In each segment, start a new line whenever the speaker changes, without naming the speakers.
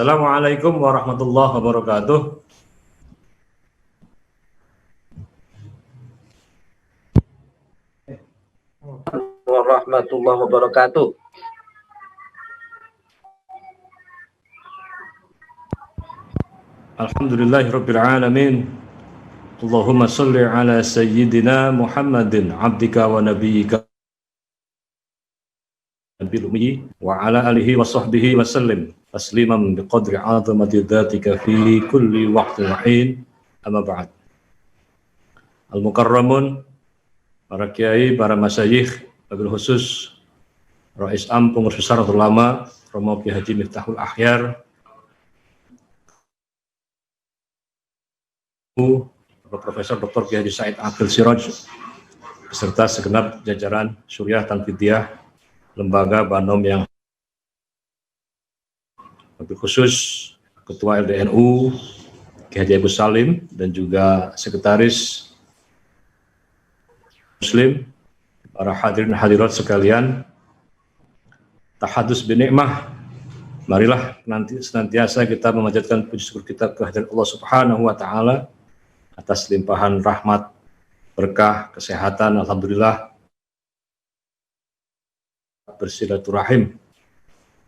Assalamualaikum warahmatullahi wabarakatuh.
Warahmatullahi wabarakatuh.
Alhamdulillahirabbil alamin. Allahumma shalli ala sayyidina Muhammadin abdika wa nabiyyika bil ummi wa ala alihi wa sahbihi wa sallim tasliman biqadri 'azamati dzatika fi kulli waqtin wa hin. Amma ba'd. Al-mukarramun, para kiai, para masyayikh, wabil khusus Rais Am Pengurus Besar Ulama Romo Ki Haji Miftahul Akhyar, Bapak Profesor Dr. Ki Haji Said Akil Siraj, beserta segenap jajaran Suriah Tanfidiyah Lembaga Banom yang wabil khusus Ketua LDNU Ki Haji Agus Salim dan juga Sekretaris Muslim, para hadirin hadirat sekalian, tahadus binikmah, marilah nanti senantiasa kita memanjatkan puji syukur kita kehadirat Allah Subhanahu wa Ta'ala atas limpahan rahmat, berkah, kesehatan. Alhamdulillah, bersilaturahim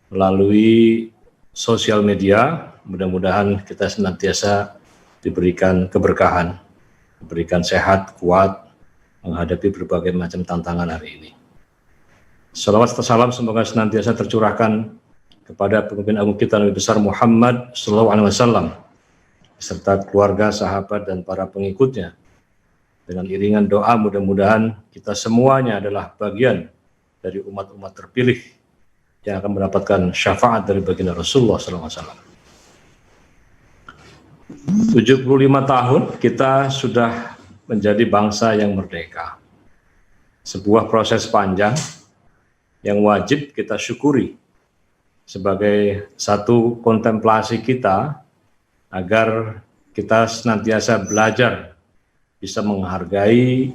melalui sosial media. Mudah-mudahan kita senantiasa diberikan keberkahan, diberikan sehat, kuat menghadapi berbagai macam tantangan hari ini. Salawat serta salam semoga senantiasa tercurahkan kepada pemimpin agung kita Nabi besar Muhammad SAW beserta keluarga, sahabat dan para pengikutnya. Dengan iringan doa mudah-mudahan kita semuanya adalah bagian dari umat-umat terpilih yang akan mendapatkan syafaat dari baginda Rasulullah SAW. 75 tahun kita sudah menjadi bangsa yang merdeka. Sebuah proses panjang yang wajib kita syukuri sebagai satu kontemplasi kita agar kita senantiasa belajar bisa menghargai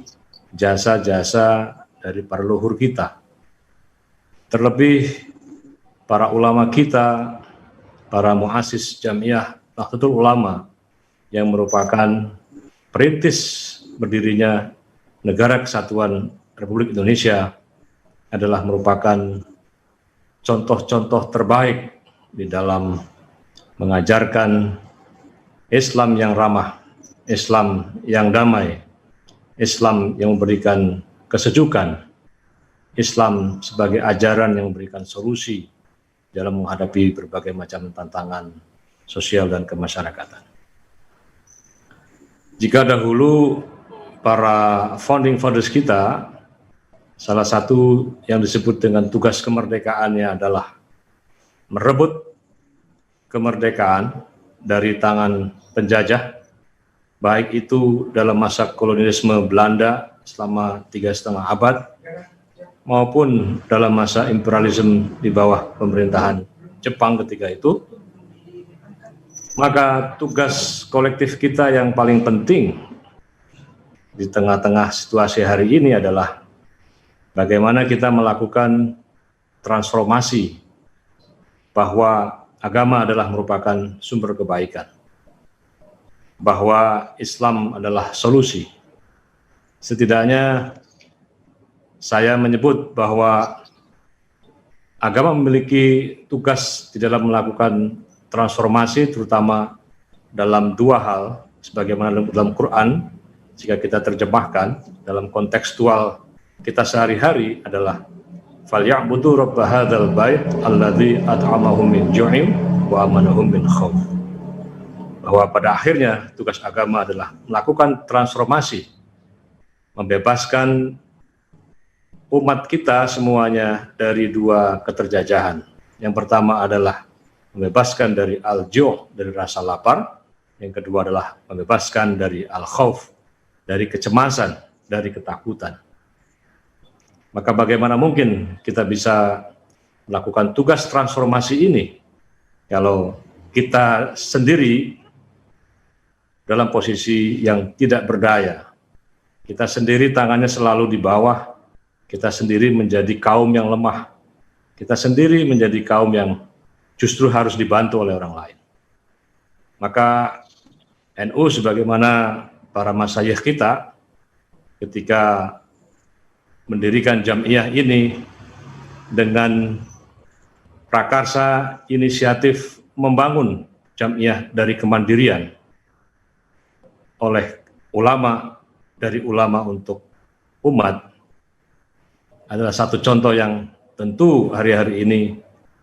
jasa-jasa dari para leluhur kita. Terlebih para ulama kita, para muassis Jamiah Nahdlatul Ulama yang merupakan perintis berdirinya Negara Kesatuan Republik Indonesia adalah merupakan contoh-contoh terbaik di dalam mengajarkan Islam yang ramah, Islam yang damai, Islam yang memberikan kesejukan, Islam sebagai ajaran yang memberikan solusi dalam menghadapi berbagai macam tantangan sosial dan kemasyarakatan. Jika dahulu para founding fathers kita, salah satu yang disebut dengan tugas kemerdekaannya adalah merebut kemerdekaan dari tangan penjajah, baik itu dalam masa kolonialisme Belanda selama 3,5 abad, maupun dalam masa imperialisme di bawah pemerintahan Jepang ketika itu. Maka tugas kolektif kita yang paling penting di tengah-tengah situasi hari ini adalah bagaimana kita melakukan transformasi bahwa agama adalah merupakan sumber kebaikan, bahwa Islam adalah solusi. Setidaknya saya menyebut bahwa agama memiliki tugas di dalam melakukan transformasi, terutama dalam dua hal, sebagaimana dalam Quran, jika kita terjemahkan dalam kontekstual kita sehari-hari adalah فَلْيَعْبُدُوا رَبَّ هَذَا الْبَيْتِ الَّذِي أَطْعَمَهُم مِّن جُوعٍ وَآمَنَهُم مِّنْ خَوْفٍ. Bahwa pada akhirnya tugas agama adalah melakukan transformasi, membebaskan umat kita semuanya dari dua keterjajahan. Yang pertama adalah membebaskan dari al-ju', dari rasa lapar. Yang kedua adalah membebaskan dari al-khauf, dari kecemasan, dari ketakutan. Maka bagaimana mungkin kita bisa melakukan tugas transformasi ini kalau kita sendiri dalam posisi yang tidak berdaya. Kita sendiri tangannya selalu di bawah, kita sendiri menjadi kaum yang lemah, kita sendiri menjadi kaum yang justru harus dibantu oleh orang lain. Maka NU sebagaimana para masyayikh kita ketika mendirikan Jam'iyah ini dengan prakarsa inisiatif membangun Jam'iyah dari kemandirian oleh ulama, dari ulama untuk umat, adalah satu contoh yang tentu hari-hari ini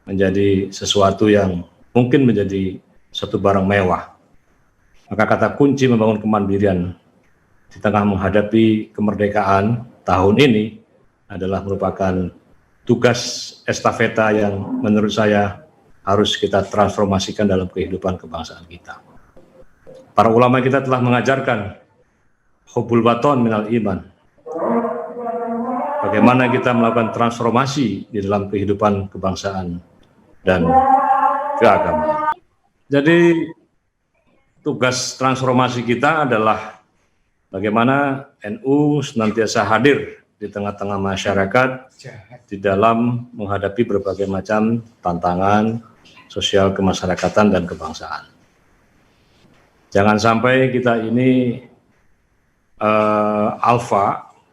menjadi sesuatu yang mungkin menjadi satu barang mewah. Maka kata kunci membangun kemandirian di tengah menghadapi kemerdekaan tahun ini adalah merupakan tugas estafeta yang menurut saya harus kita transformasikan dalam kehidupan kebangsaan kita. Para ulama kita telah mengajarkan hubbul waton minal iman. Bagaimana kita melakukan transformasi di dalam kehidupan kebangsaan dan keagamaan. Jadi tugas transformasi kita adalah bagaimana NU senantiasa hadir di tengah-tengah masyarakat di dalam menghadapi berbagai macam tantangan sosial kemasyarakatan dan kebangsaan. Jangan sampai kita ini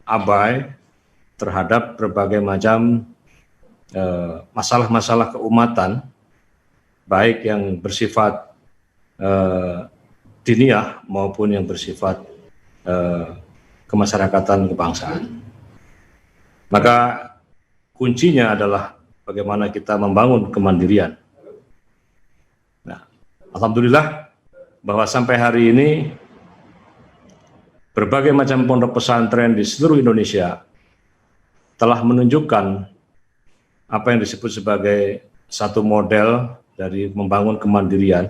abai terhadap berbagai macam masalah-masalah keumatan, baik yang bersifat diniyah maupun yang bersifat kemasyarakatan kebangsaan. Maka kuncinya adalah bagaimana kita membangun kemandirian. Nah, alhamdulillah bahwa sampai hari ini berbagai macam pondok pesantren di seluruh Indonesia telah menunjukkan apa yang disebut sebagai satu model dari membangun kemandirian,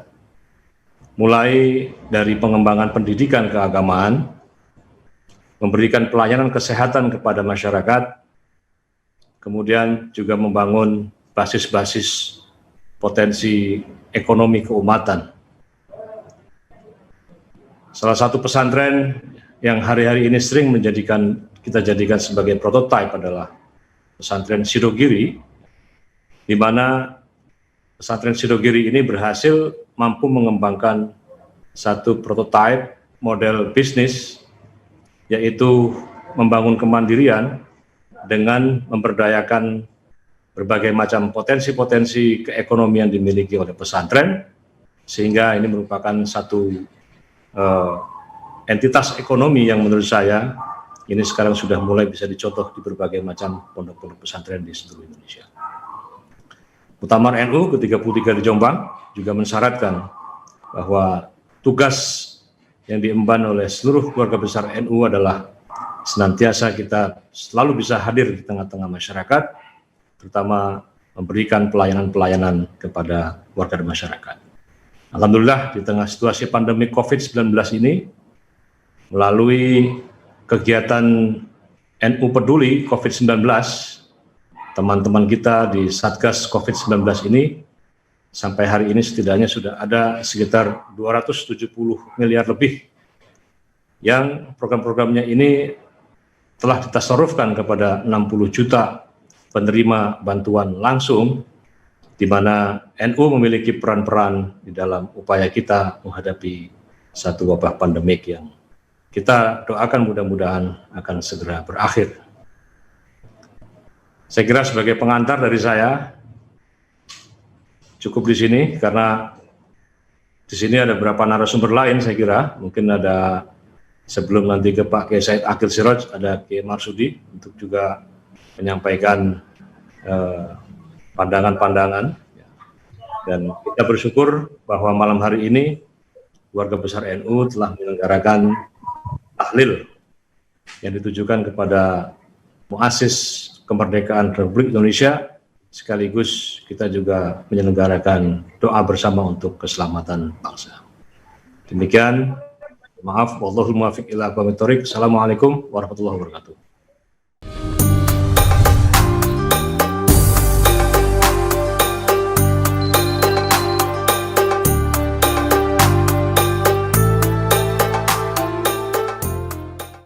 mulai dari pengembangan pendidikan keagamaan, memberikan pelayanan kesehatan kepada masyarakat, kemudian juga membangun basis-basis potensi ekonomi keumatan. Salah satu pesantren yang hari-hari ini sering kita jadikan sebagai prototipe adalah pesantren Sidogiri, di mana pesantren Sidogiri ini berhasil mampu mengembangkan satu prototipe model bisnis, yaitu membangun kemandirian dengan memberdayakan berbagai macam potensi-potensi keekonomian dimiliki oleh pesantren, sehingga ini merupakan satu entitas ekonomi yang menurut saya ini sekarang sudah mulai bisa dicontoh di berbagai macam pondok-pondok pesantren di seluruh Indonesia. Muktamar NU ke-33 di Jombang juga mensyaratkan bahwa tugas yang diemban oleh seluruh keluarga besar NU adalah senantiasa kita selalu bisa hadir di tengah-tengah masyarakat, terutama memberikan pelayanan-pelayanan kepada warga masyarakat. Alhamdulillah di tengah situasi pandemi COVID-19 ini, melalui kegiatan NU Peduli COVID-19, teman-teman kita di Satgas COVID-19 ini, sampai hari ini setidaknya sudah ada sekitar 270 miliar lebih yang program-programnya ini telah ditasarufkan kepada 60 juta penerima bantuan langsung, di mana NU memiliki peran-peran di dalam upaya kita menghadapi satu wabah pandemik yang kita doakan mudah-mudahan akan segera berakhir. Saya kira sebagai pengantar dari saya cukup di sini, karena di sini ada beberapa narasumber lain. Saya kira mungkin ada, sebelum nanti ke Pak Kiai Said Akil Siraj, ada Kiai Marsudi untuk juga menyampaikan pandangan-pandangan. Dan kita bersyukur bahwa malam hari ini keluarga besar NU telah menyelenggarakan tahlil yang ditujukan kepada muassis kemerdekaan Republik Indonesia, sekaligus kita juga menyelenggarakan doa bersama untuk keselamatan bangsa. Demikian, maaf, wallahul muwaffiq ila aqwamit thoriq. Assalamualaikum warahmatullahi wabarakatuh.